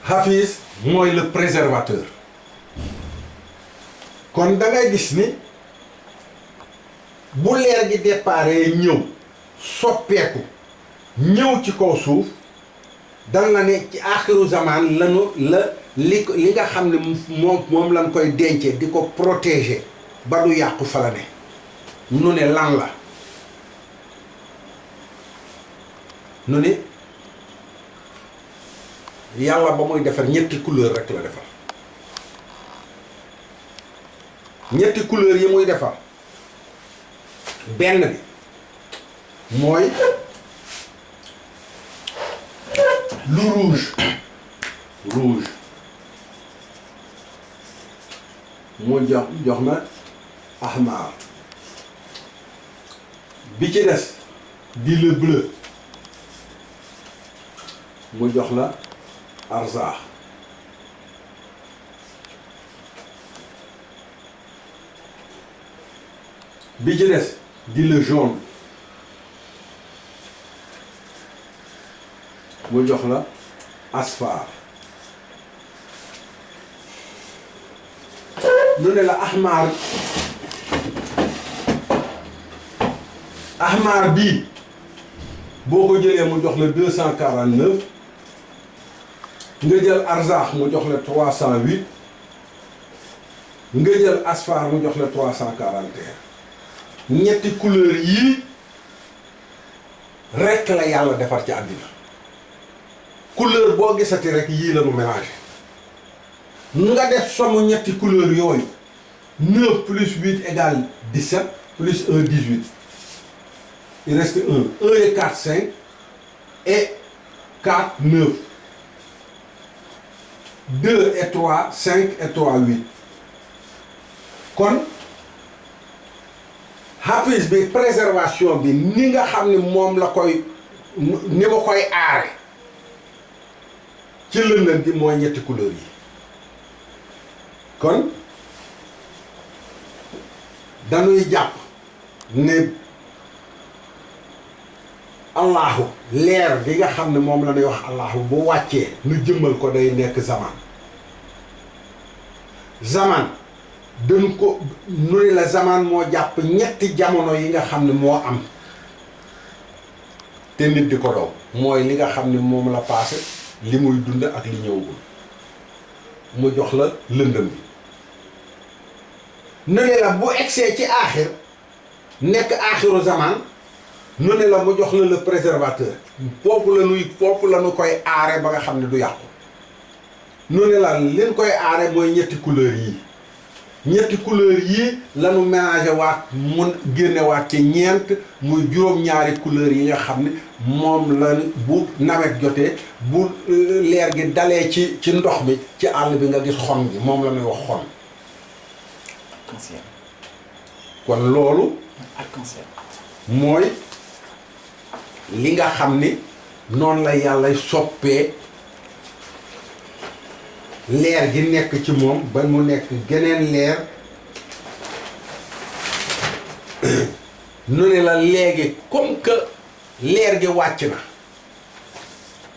Hafiz mooy le préservateur kon da ngay gis ni bu leer gi déparé ñëw soppeeku ñëw ci kaw suuf dan la ne ci aaxiru zaman lanu li nga xam ne moom lañ koy dencee di ko protéger ba du yàqu fa la ne nu ne lan la nu ne yàlla ba muy defar ñetti couleur rek la defar ñetti couleur yi muy defar benn bi mooy lu rouge mu jox na ahmar bi ci des di le bleu mu jox la arzaax bi ci des di le jaune mu jox la asfar nu ne la ahmar bii boo ko jëlee mu jox la 249 nga jël arzaax mu jox la 308 nga jël asfar mu jox la 341 ñetti couleur yii rekk la yàlla defar ci àddina couleur boo gisati rek yii la nu mélangé nga def somme ñetti couleur yooyu 9 plus 8 égale 17 plus 1 18 il reste 1 et 4 5 et 4 9 2 et 3 5 et 3 8 kon Hafiz bi préservation bi ni nga xam ne moom la koy ni ma koy aare ci lëndëm bi mooy ñetti couleur yi kon dañuy jàpp ne allahu leer bi nga xam ne moom la ñuy wax allahu bu wàccee nu jëmmal ko day nekk zaman dañ ko nu ne la zaman moo jàpp ñetti jamono yi nga xam ne moo am te nit di ko daw mooy li nga xam ne moom la passé li muy dund ak li ñëwagul mu jox la lëndëm bi nu ne la bu egsee ci aaxir nekk aaxiru zaman nu ne la mu jox la le préservateur foofu la nu koy aare ba nga xam ne du yàqu nu ne la leen koy aare mooy ñetti couleur yii ñetti couleur yii lanu mélangé waat mun génne waat ci ñeent muy juróom-ñaari couleur yi nga xam ne moom la bu nawet jotee bu leer gi dalee ci ndox mi ci àll bi nga gis xon bi moom la ñuy wax xon kon loolu arc-en-ciel mooy li nga xam ni noonu la yàlla soppee leer gi nekk ci moom ba mu nekk geneen leer nu ne la léegi comme que leer gi wàcc na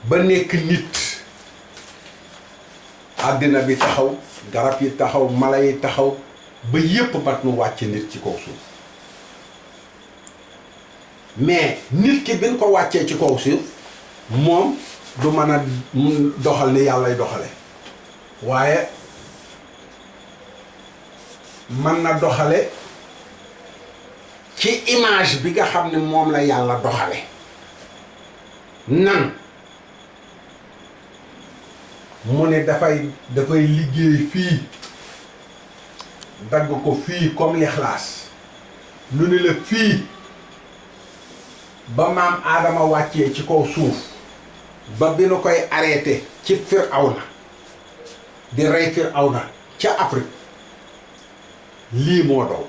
ba nekk nit àddina bi taxaw garab yi taxaw mala yi taxaw ba yépp mat nu wàcc nit ci kaw suuf mais nit ki bi ñu ko wàccee ci kaw suuf moom du mën a doxal ni yàllay doxale waaye mën na doxale ci image bi nga xam ne moom la yàlla doxale nan mu ne dafay liggéey fii dagg ko fii comme l'Ixlaas lu ne la fii ba maam Aadama wàccee ci kaw suuf ba bi nu koy arrêté ci Firawna di rey Firawna ca Afrique lii moo daw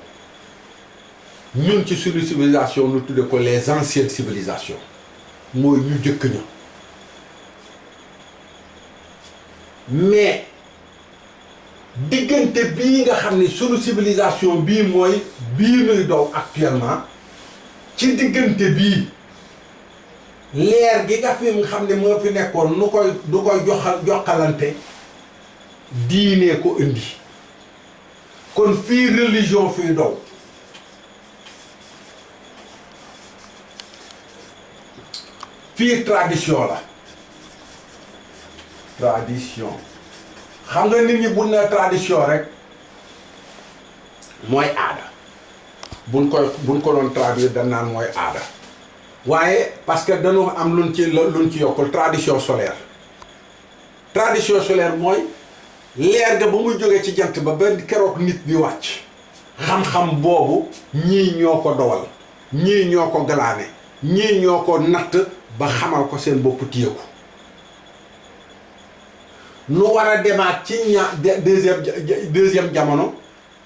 ñun ci suñu civilisation nu tudde ko les anciennes civilisations mooy ñu jëkk ña mais diggante bii nga xam ne suñu civilisation bii mooy bii nuy daw actuellement ci diggante bii leer gi nga fi xam ne moo fi nekkoon nu koy du koy joxalante diine ko indi kon fii religion fii dow fii tradition la tradition xam nga nit ñi buñ ne tradition rek mooy aada buñ ko doon traduire dañ naan mooy aada waaye parce que dañoo am luñ ci yokkul tradition solaire mooy leer ga ba muy jógee ci jant ba benn keroog nit bi wàcc xam-xam boobu ñii ñoo ko dowal ñii ñoo ko galaane ñii ñoo ko natt ba xamal ko seen bopp téye ko nu war a demaat ci deuxième jamono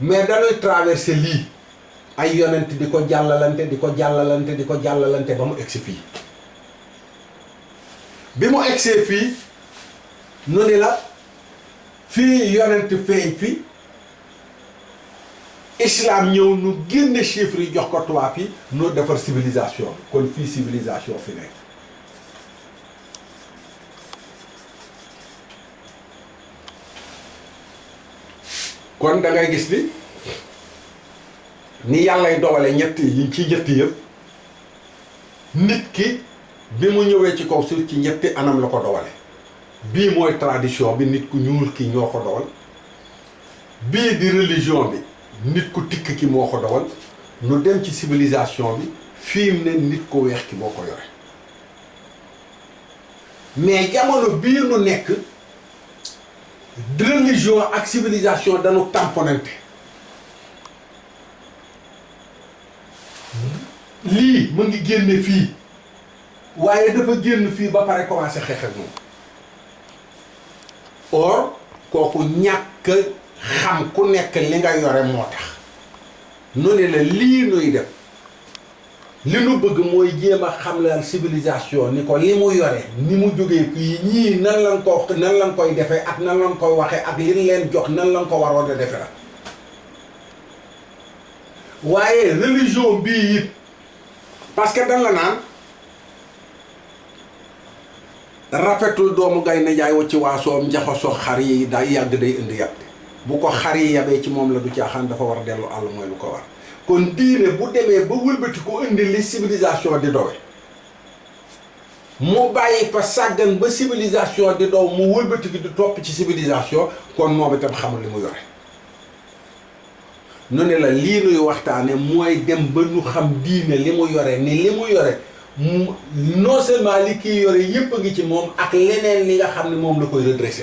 mais dañuy traversé lii ay yonent di ko jàllalante ba mu egsi fii bi mu egsee fii nu ni la fii yonent feeñ fi islam ñëw nu génne chiffres yi jox ko tubaab yi noo defar civilisation bi kon fii civilisation fi nekk kon da ngay gis ni yàllay dowale ñett yi ci ñetti yëpp nit ki bi mu ñëwee ci kaw suuf ci ñetti anam la ko dowale bii mooy tradition bi nit ku ñuul ki ñoo ko dowal bii di religion bi nit ku tikk ki moo ko dowal nu dem ci civilisation bi fii mu ne nit ku weex ki moo ko yore mais jamono bii nu nekk religion ak civilisation dañu tamponante lii mu ngi génne fii waaye dafa génn fii ba pare commencé xeex ak moom or kooku ñàkk xam ku nekk li nga yore moo tax nu ne la lii nuy def li nu bëgg mooy jéem a xam la civilisation ni ko li mu yore ni mu jógee fii ñii nan lan koy defee ak nan lan koy waxee ak li leen jox nan lan ko waroon a defe la waaye religion bii it parce que dañ la naan rafetul doomu gaynde jaay wa ci waasoom njaxasoo xar yi day yàgg day indi yàgg bu ko xar yi yabee ci moom la du caaxaan dafa war a dellu àll mooy lu ko war kon diine bu demee ba wëlbati ko indi li civilisation di dowe mu bàyyi fa sàggan ba civilisation di dow mu wëlbati ki di topp ci civilisation kon moom itam xamul li mu yore nu ne la lii nuy waxtaane mooy dem ba nu xam diine li mu yore ni li mu yore non seulement li kii yore yépp a ngi ci moom ak leneen li nga xam ne moom la koy redressé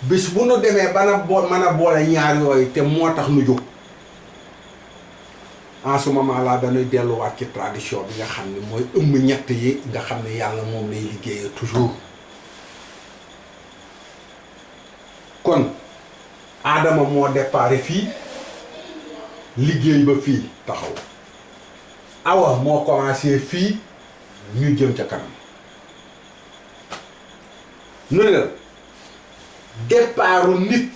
bis bu nu demee bana mën a boole ñaar yooyu te moo tax nu jóg en ce moment là dañuy delluwaat ci tradition bi nga xam ne mooy ëmb ñett yi nga xam ne yàlla moom lay liggéeyee toujours kon Adama moo déparé fii liggéey ba fii taxaw Awa moo commencé fii ñu jëm ca kanam nu ne la départu nit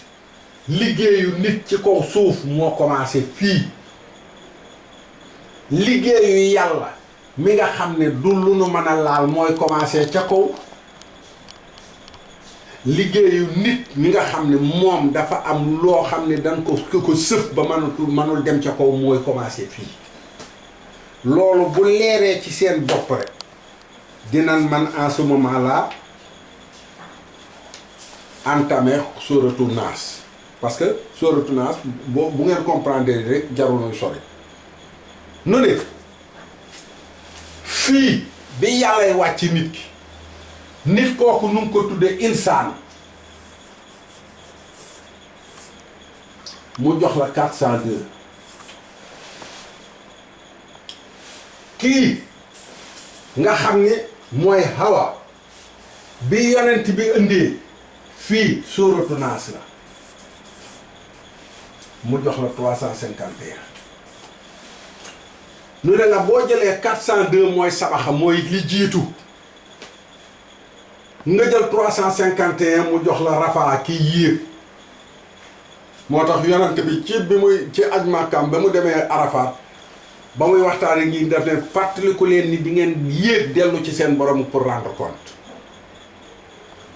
liggéeyu nit ci kaw suuf moo commencé fii liggéeyu yàlla mi nga xam ne du lu nu mën a laal mooy commencé ca kaw liggéeyu nit mi nga xam ne moom dafa am loo xam ne dañ ko sëf ba mënul dem ca kaw mooy commencé fii loolu bu leeree ci seen bopp rek dinañ man en ce moment là entamer sourate Naas parce que sourate Naas bu ngeen comprendre rek jarul nuy sori nu ne fii bi yàllay wàcc nit ki nit kooku nu ngi ko tuddee insaan mu jox la 402 kii nga xam ne mooy Hawa bi yonent bi indee fii suuratu Naas la mu jox la 351 nu ne la boo jëlee 402 mooy sabaxa mooy li jiitu nga jël 351 mu jox la rafaa kii yéeg moo tax yonent bi ci aj Makkaam ba mu demee Arafat ba muy waxtaan ak ñi def ne fàttaliku leen ni di ngeen yéeg dellu ci seen borom pour rendre compte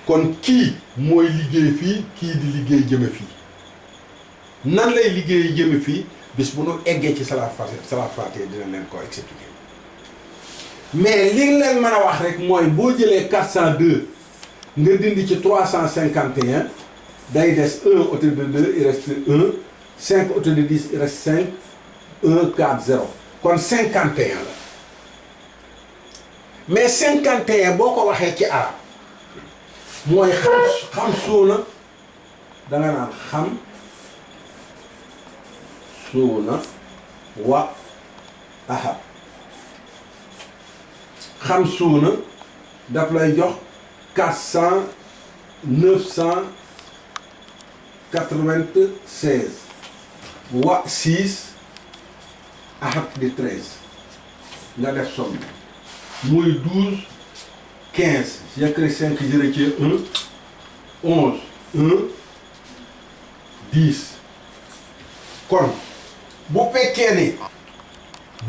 kon kii mooy liggéey fii kii di liggéey jëme fii nan lay liggéey jëme fii bis bu nu eggee ci salaat fatiha dina leen ko expliquer mais li leen mën a wax rek mooy boo jëlee 402 nga dindi ci 351 day des 1 au lieu de 2 il reste 1 5 au lieu de 10 il reste 5 1 4 0 kon 51 la mais 51 boo ko waxee ci arab mooy xam suuna da nga naan xam suuna wa ahab xam suuna daf lay jox 400 996 wa 6 ahab di 13 nga def somme muy 12 15 j'écris 5 je retire 1 11 1 10 kon bu fekkee ni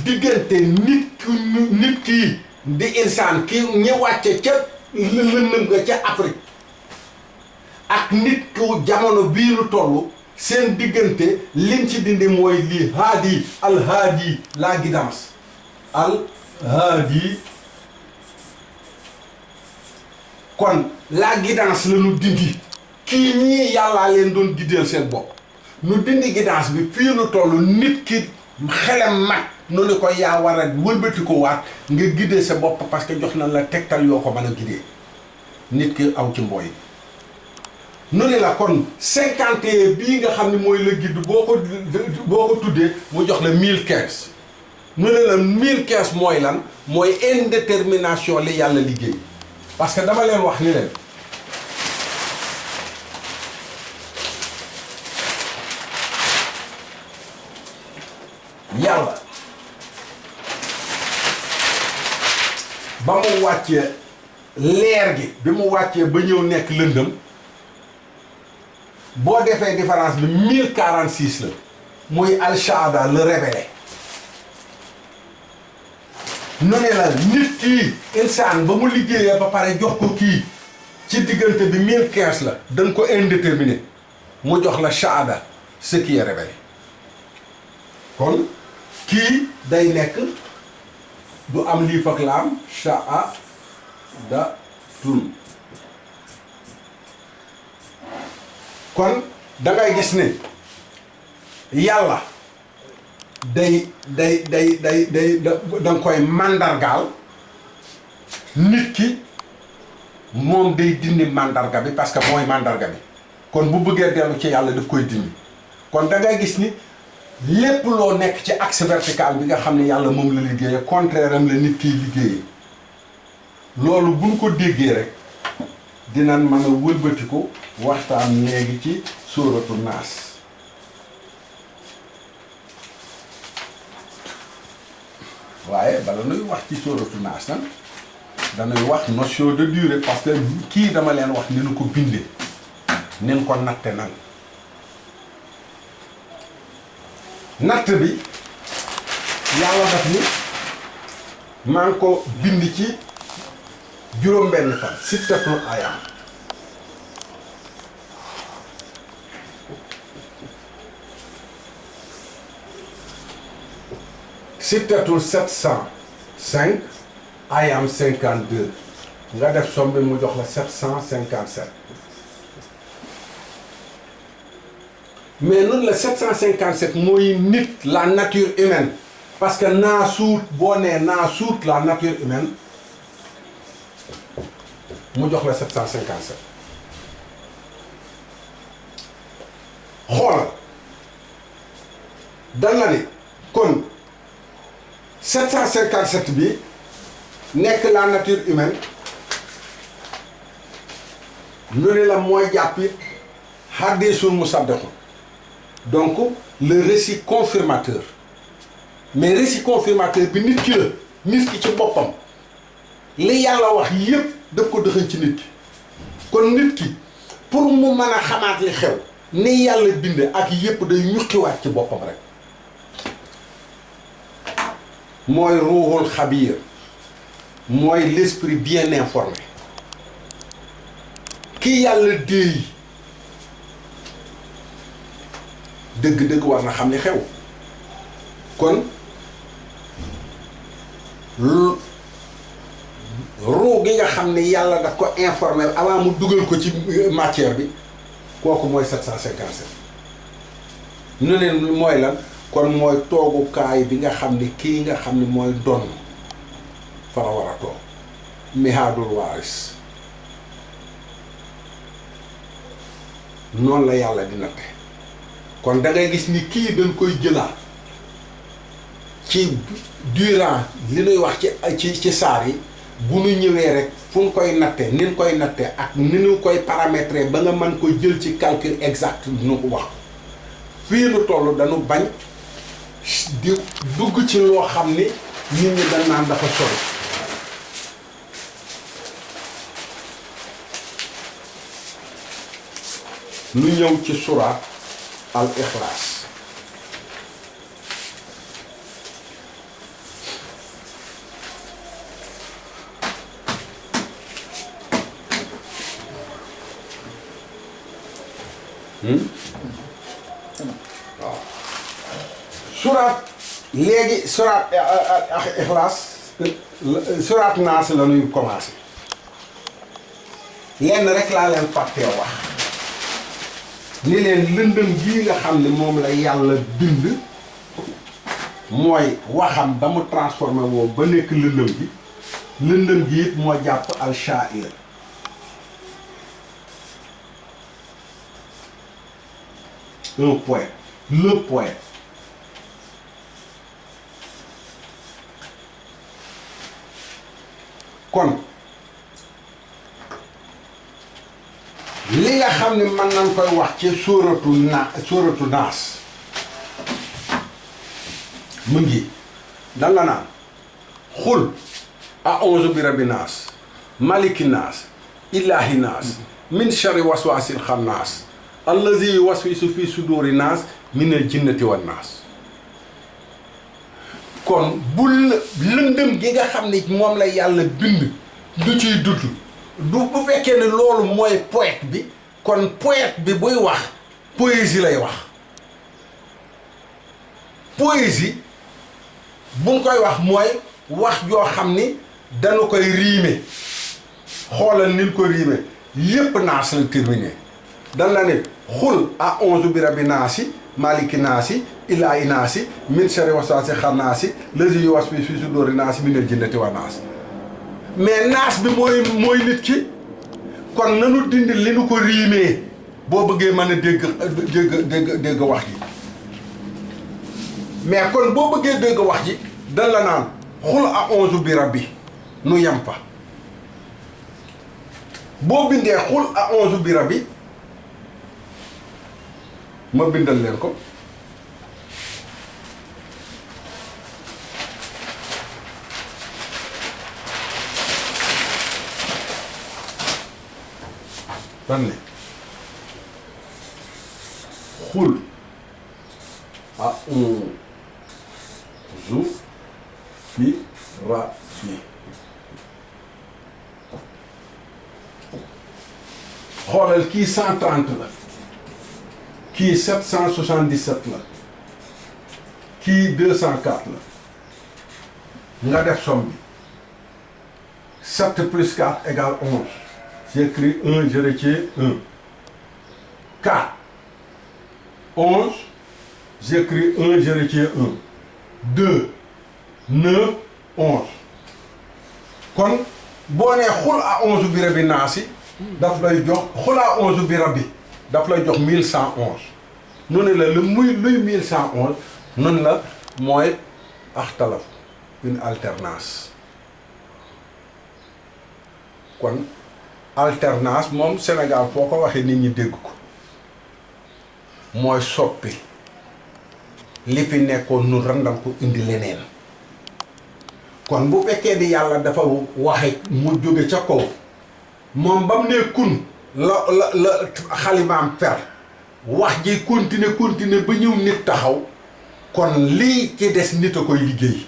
diggante nit kii di insaan ki ñi wàcce ca lëndëm nga ca Afrique ak nit ku jamono bii lu toll seen diggante liñ ci dindi mooy lii haadi alhaadi la guidance alhaadi kon la guidance la ñu dindi kii ñii yàllaa leen doon giddeel seen bopp nu dindi guidance bi fii lu toll nit ki xelam mag nu ni ko yaa war a wëlbati ko waat nga giddee sa bopp parce que jox na la tegtal yoo ko mën a giddee nit ki aw ci mbooy nu ni la kon 51 bii nga xam ne mooy la gidd boo ko tuddee mu jox la 1015 nu ne la 1015 mooy lan mooy indétermination li yàlla liggéey parce que dama leen wax ni leen yàlla ba mu wàccee leer gi bi mu wàccee ba ñëw nekk lëndëm boo defee différence bi 1046 la muy al-Shahada le révélé nu ne la nit kii insaan ba mu liggéeyee ba pare jox ko kii ci diggante bi 1015 la dañ ko indéterminé mu jox la Shahada ce qui est révélé kon kii day nekk du am lii fak la am Shahada tun kon da ngay gis ne yàlla da nga koy mandargaal nit ki moom day dindi mandarga bi parce que mooy mandarga bi kon bu bëggee dellu ci yàlla daf koy dindi kon da ngay gis ni lépp loo nekk ci axe vertical bi nga xam ne yàlla moom la liggéeyee contraire am la nit kiy liggéeyee loolu buñ ko déggee rek dinañ mën a wëlbati ko waxtaan léegi ci sóoratu naas waaye bala nuy wax ci sóoratu naas nag dañuy wax notion de durée parce que kii dama leen wax ni nu ko bindee nen ko natte nan natt bi yàlla daf ni maa ngi ko bind ci juróom-benn fan sittatul ayaam sittatul 705 ayaam 52 nga def somme bi mu jox la 757 mais noonu la 757 mooy nit la nature humaine parce que naa suut boo nee naa suut la nature humaine mu jox la 757 xoolal dan la ni kon 757 bi nekk la nature humaine ñu ne la mooy jàppi hadiisul musaddiq donc le récit confirmateur mais récit confirmateur bi nit ki la nit ki ci boppam li yàlla wax yépp daf ko dëxëñ ci nit ki kon nit ki pour mu mën a xamaat li xew ni yàlla binde ak yépp day ñuqiwaat ci boppam rek mooy ruuxul xabiir mooy l'esprit bien informé ki yàlla déey dëgg-dëgg war na xam ni xew kon ruu gi nga xam ni yàlla daf ko informé avant mu dugal ko ci matière bi kooku mooy 757 ñu ne mooy lan kon mooy toogukaay bi nga xam ni kii nga xam ni mooy donn fa la war a toog mihaadul waaris noonu la yàlla di natte kon da ngay gis ni kii dañ koy jëlaat ci durant li ñuy wax ci saar yi bu ñu ñëwee rek fu ñu koy natte ni ñu koy natte ak ni ñu koy paramétrer ba nga mën ko jël ci calcul exact nu ko wax fii nu toll dañu bañ di dugg ci loo xam ni nit ñi dañ naan dafa sori lu ñëw ci suraat al ixlaas waaw suraat léegi suraat ak ixlaas suraat naas la ñuy commencé lenn rek laa leen fàttee wax ni leen lëndëm bii nga xam ne moom la yàlla bind mooy waxam ba mu transformé woo ba nekk lëndëm gi it moo jàpp al sha'ir un poète le poète kon li nga xam ne mën nañ koy wax ci suuratu naas mu ngi dan la naan xul a'uuzu bi rabbi naas maliki naas ilaahi naas min sharri waswaasil xannaas allazi yuwaswisu fi suduri naas minal jinnati wan naas kon bu lëndëm gi nga xam ni moom la yàlla bind du ciy dudd du bu fekkee ne loolu mooy poète bi kon poète bi buy wax poésie lay wax poésie buñ koy wax mooy wax joo xam ni dañu koy riime xoolal ni ñu ko riime yépp naas la terminé dan la ne xul a'uuzu bi rabbi naasi maliki naasi ilaahi naasi min sharri waswaasi xannaasi lazi yuwaswisu fi suduuri naasi minal jinnati wan naas mais naas bi mooy nit ki kon nanu dindi li nu ko riimee boo bëggee mën a dégg wax ji mais kon boo bëggee dégg wax ji dan la naan xul a'uuzu bi rabbi nu yem fa boo bindee xul a'uuzu bi rabbi ma bindal leen ko dan ne xul a'uuzu bi rabbi xoolal kii 130 la kii 777 la kii 204 la nga def somme bi 7 plus 4 égale 11 j'écris 1 je retiens 1 4 11 j'écris 1 je retiens 1 2 9 11 kon boo nee xul a'uuzu bi rabbi naasi daf lay jox xul a'uuzu bi rabbi daf lay jox 1111 noonu la luy 1111 noonu la mooy axtalaf une alternance kon alternance moom Sénégal foo ko waxee nit ñi dégg ko mooy soppi li fi nekkoon nu randal ko indi leneen kon bu fekkee di yàlla dafa waxe mu jóge ca kaw moom ba mu ne kun la xalimaam per wax ji continuer ba ñëw nit taxaw kon lii ci des nit a koy liggéey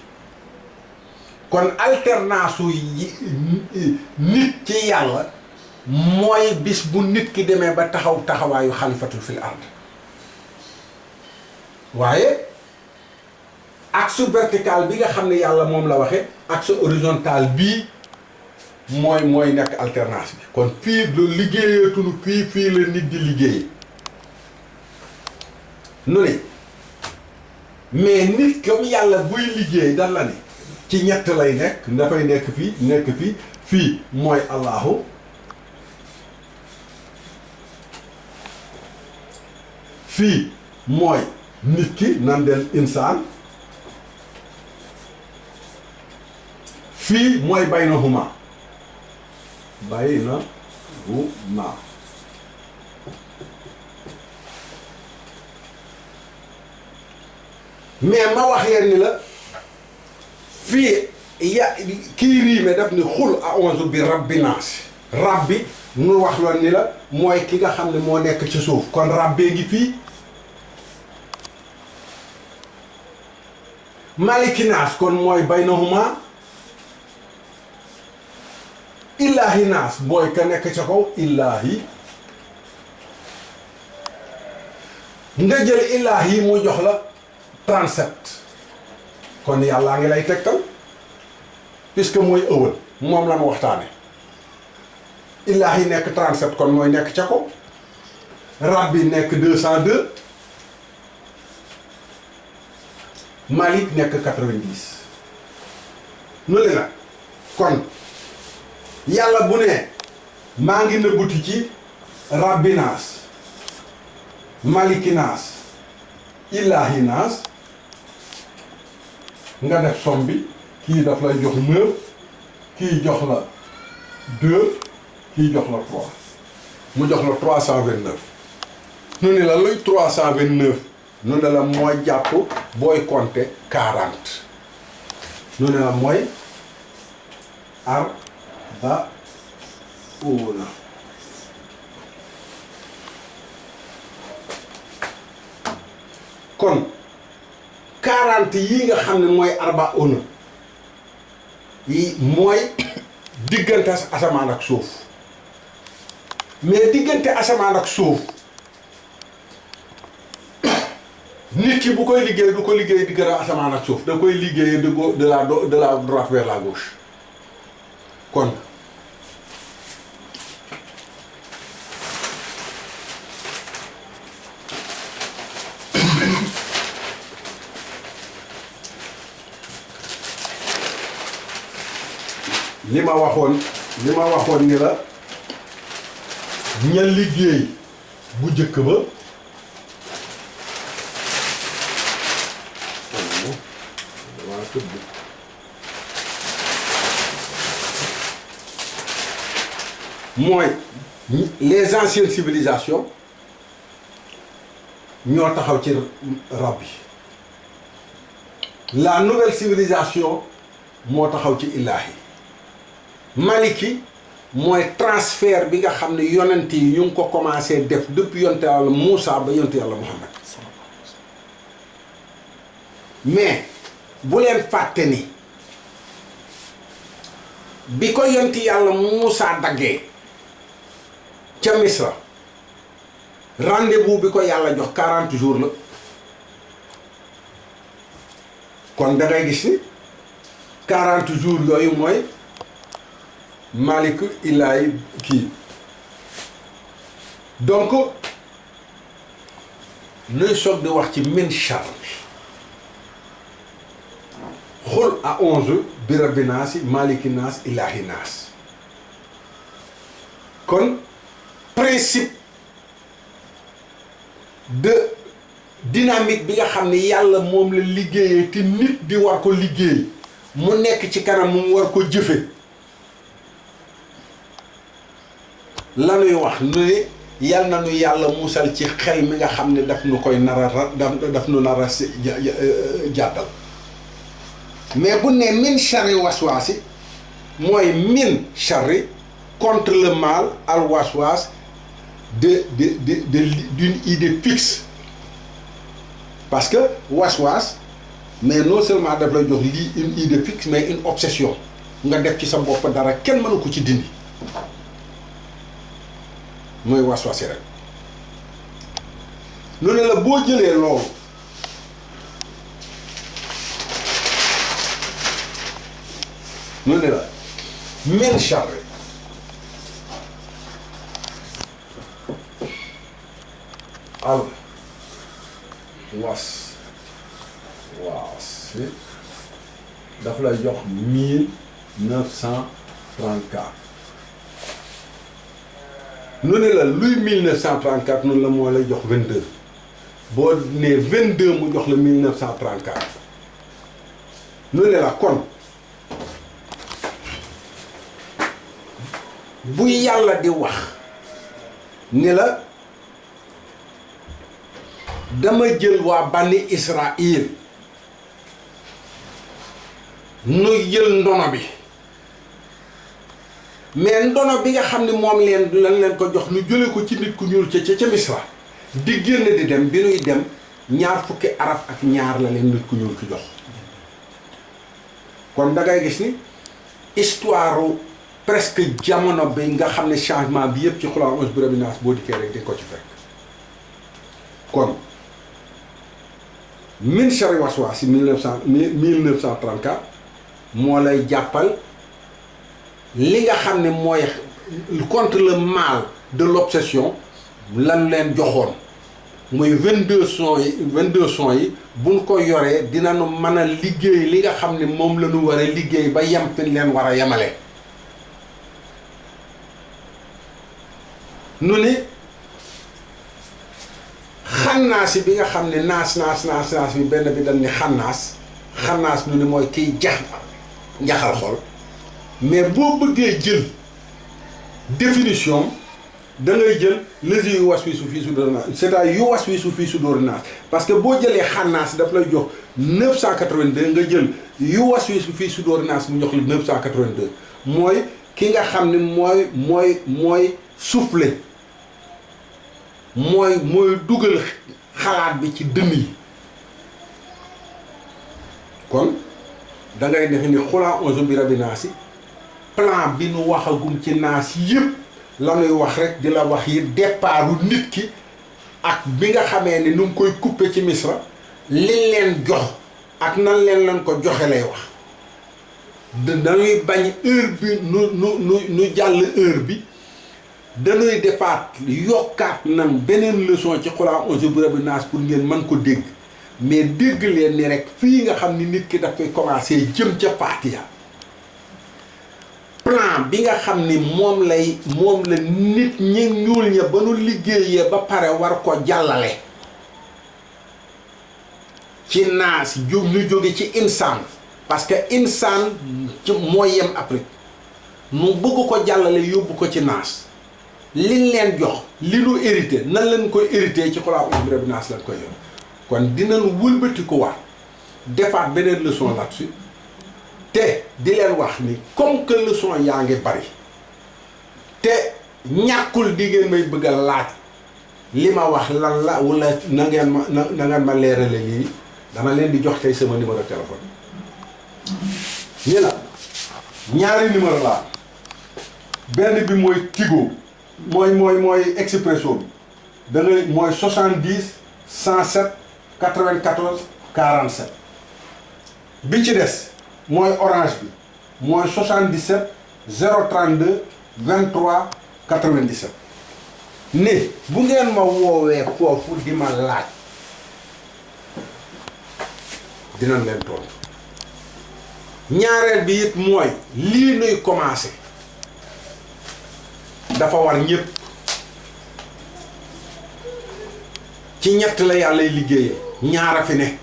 kon alternance yi nit ci yàlla mooy bis bu nit ki demee ba taxaw taxawaayu xalifatul fil ard waaye axe vertical bi nga xam ne yàlla moom la waxe axe horizontal bii mooy nekk alternance bi kon fii lu liggéeyatunu fii la nit di liggéey nu ne mais nit comme yàlla buy liggéey dan la ne ci ñett lay nekk dafay nekk fii mooy allahu fii mooy nit ki nan del insaan fii mooy baynahuma mais ma wax leen ni la fii kii riime daf ni xul a'uuzu bi rabbi naas rabbi nu wax loon ni la mooy ki nga xam ne moo nekk ci suuf kon rabbee ngi fii maliki naas kon mooy baynahuma illaahi naas mooy ka nekk ca kaw illaahi nga jël illaahi mu jox la 37 kon yàllaa ngi lay tegtal puisque mooy ëwal moom la mu waxtaane illaahi nekk 37 kon mooy nekk ca kaw rabbi nekk 202 malik nekk 90 nu le nag kon yàlla bu ne maa ngi nëbbuti ci rabbi naas maliki naas illaahi naas nga def somme bi kii daf lay jox 9 kii jox la 2 kii jox la 3 mu jox la 329 nu ne la luy 329 nu ne la mooy jàpp booy compter 40 nu ne la mooy arbauna kon 40 yii nga xam ne mooy arbauna yi mooy diggante asamaan ak suuf mais diggante asamaan ak suuf nit ki bu koy liggéey du ko liggéey diggante asamaan ak suuf da koy liggéey de la droite vers la gauche kon li ma waxoon ni la ña liggéey bu jëkk ba mooy les anciennes civilisations ñoo taxaw ci rab bi la nouvelle civilisation moo taxaw ci illaahi maliki mooy transfert bi nga xam ne yonent yi ñu ngi ko commencé def depuis yonte yàlla Moussa ba yonte yàlla Muhammad mais bu leen fàtte ni bi ko yonte yàlla Moussa daggee ca Misra rendez-vous bi ko yàlla jox 40 jours la kon da ngay gis ni 40 jours yooyu mooy Malik Ilaay kii donc nuy soog di wax ci min charri xul a 11 bi rabbi naasi maliki naas ilaahi naas kon principe de dynamique bi nga xam ne yàlla moom la liggéeyee te nit di war ko liggéey mu nekk ci kanam mu war ko jëfe lanuy wax ne yal na nu yàlla musal ci xel mi nga xam ne daf nu koy daf nu nar a jàddal mais bu ne min charri waswaasi mooy min charri contre le mal al waswas d'une idée fixe parce que waswas mais non seulement daf lay jox lii une idée fixe mais une obsession nga def ci sa bopp dara kenn mënu ko ci dindi mooy waswasi rek nu ne la boo jëlee loolu nu ne la min charri al waswasi daf lay jox 1934 nu ne la luy 1934 noonu la moo lay jox 22 boo nee 22 mu jox la 1934 nu ne la kon bu yàlla di wax ni la dama jël waa bànni Israël nu jël ndono bi mais ndono bi nga xam ne moom lan leen ko jox nu jële ko ci nit ku ñuul ca Misra di génn di dem bi nuy dem ñaar fukki araf ak ñaar la leen nit ku ñuul ki jox kon da ngay gis ni histoire presque jamono bi nga xam ne changement bi yëpp ci Qul a'uuzu bi rabbin naas boo dikkee rek di ko ci fekk kon min sharri waswaasi 1934 moo lay jàppal li nga xam ne mooy contre le mal de l'obsession lan leen joxoon muy 22 sons yi buñ ko yoree dinañu mën a liggéey li nga xam ne moom la ñu war a liggéey ba yem fi leen war a yemale nu ni xannaasi bi nga xam ne naas bi benn bi dañ ni xannaas nu ni mooy kiy njaxal xol mais boo bëggee jël définition da ngay jël lazi yu waswisu fii suduuri naas c'est-à-dire yu waswisu fii suduuri naas parce que boo jëlee xannaas daf lay jox 982 nga jël yu waswisu fii suduuri naas mu jox la 982 mooy ki nga xam ne mooy souffler mooy dugal xalaat bi ci dënn yi kon da ngay defe ni Qul a'uuzu bi rabbin naas plan bi nu waxagum ci naas yëpp la ñuy wax rek di la wax yi départu nit ki ak bi nga xamee ne nu ngi koy couper ci Misra liñ leen jox ak nan leen ko joxe lay wax dañuy bañ heure bi nu jàll heure bi dañuy defaat yokkaat nan beneen leçon ci Qul a'uuzu bi rabbin naas pour ngeen mën ko dégg mais dégg leen ni rek fii nga xam ni nit ki dafay commencer jëm ca Faatiha plan bi nga xam ni moom la nit ñi ñuul ña ba nu liggéeyee ba pare war ko jàllale ci naas ñu jóge ci insaan parce que insaan ci mooy yem Afrique nu bëgg ko jàllale yóbbu ko ci naas liñ leen jox li nu hérité nan leen koy hérité ci Qul a'uuzu bi rabbin naas lañ koy yor kon dinañ wëlbati ko waat defaat beneen leçon là-dessus te di leen wax ni comme que leçon yaa ngi bari te ñàkkul di ngeen may bëgg a laaj li ma wax lan la wala na ngeen ma leerale lii dama leen di jox tey sama numéro téléphone ñi la ñaari numéro laa benn bi mooy Tigo mooy Expresso bi da ngay mooy 70 107 94 47 bi ci des mooy Orange bi mooy 77 032 23 97 ni bu ngeen ma woowee foofu di ma laaj dinañ leen tontu ñaareel bi it mooy lii nuy commencé dafa war ñëpp ci ñett la yàllay liggéeyee ñaara fi ne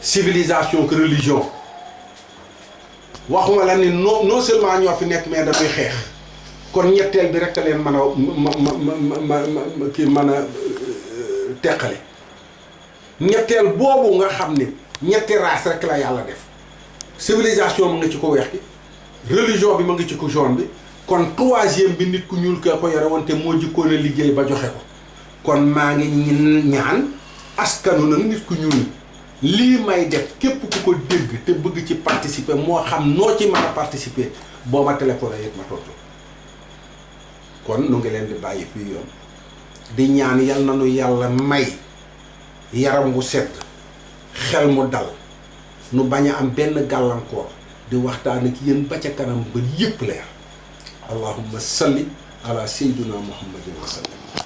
civilisation que religion waxuma la ni non seulement ñoo fi nekk mais dafay xeex kon ñetteel bi rek a leen mën a teqale ñetteel boobu nga xam ni ñetti race rek la yàlla def civilisation mu nga ci ko weex gi religion bi mu ngi ci ko jaune bi kon troisième bi nit ku ñuul ka ko yore wante moo jikkoon a liggéey ba joxe ko kon maa ngi ñaan askanu nag nit ku ñuul lii may def képp ku ko dégg te bëgg ci participer moo xam noo ci mën a participer boo ma téléphoné yëpp ma tontu kon nu ngi leen di bàyyi fii yoon di ñaan yal na nu yàlla may yaram wu set xel mu dal nu bañ a am benn gàllankoor di waxtaan ak yéen ba ca kanam ba yëpp leer allahumma salli ala sayyidina muhammadin wa sallam